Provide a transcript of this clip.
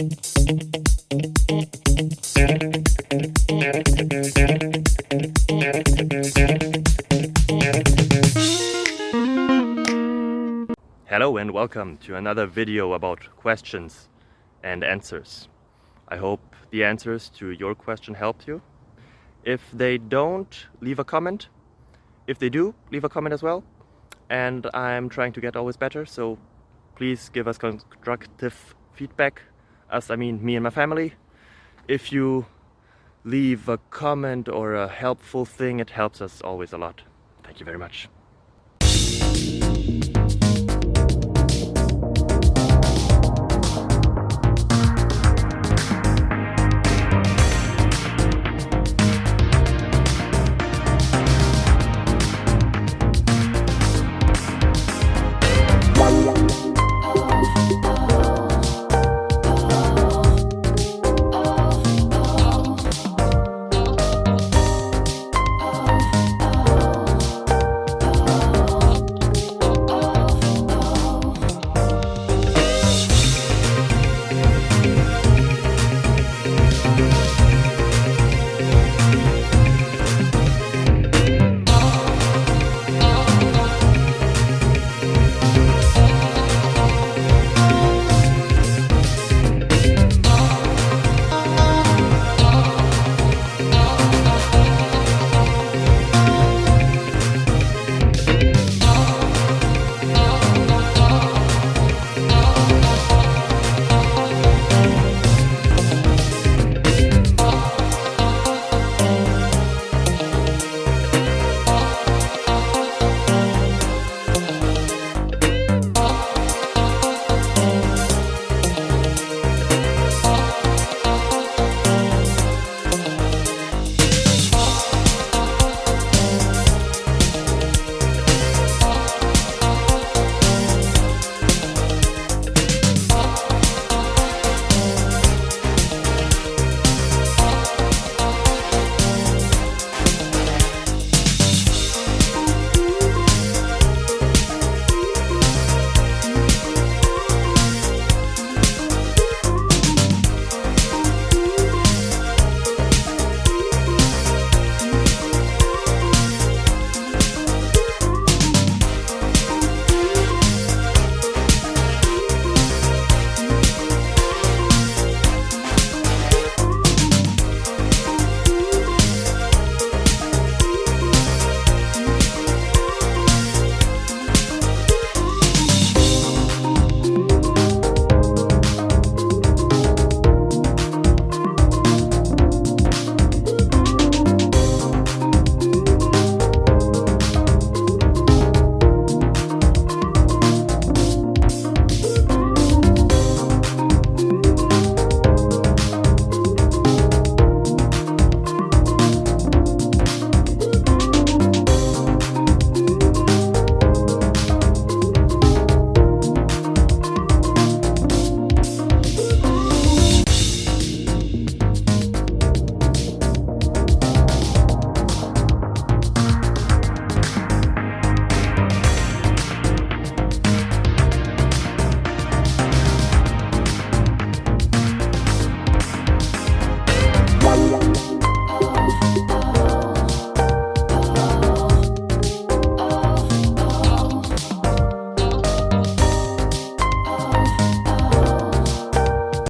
Hello and welcome to another video about questions and answers. I hope the answers to your question helped you. If they don't, leave a comment. If they do, leave a comment as well. And I'm trying to get always better, so please give us constructive feedback. Us, I mean me and my family. If you leave a comment or a helpful thing, it helps us always a lot. Thank you very much.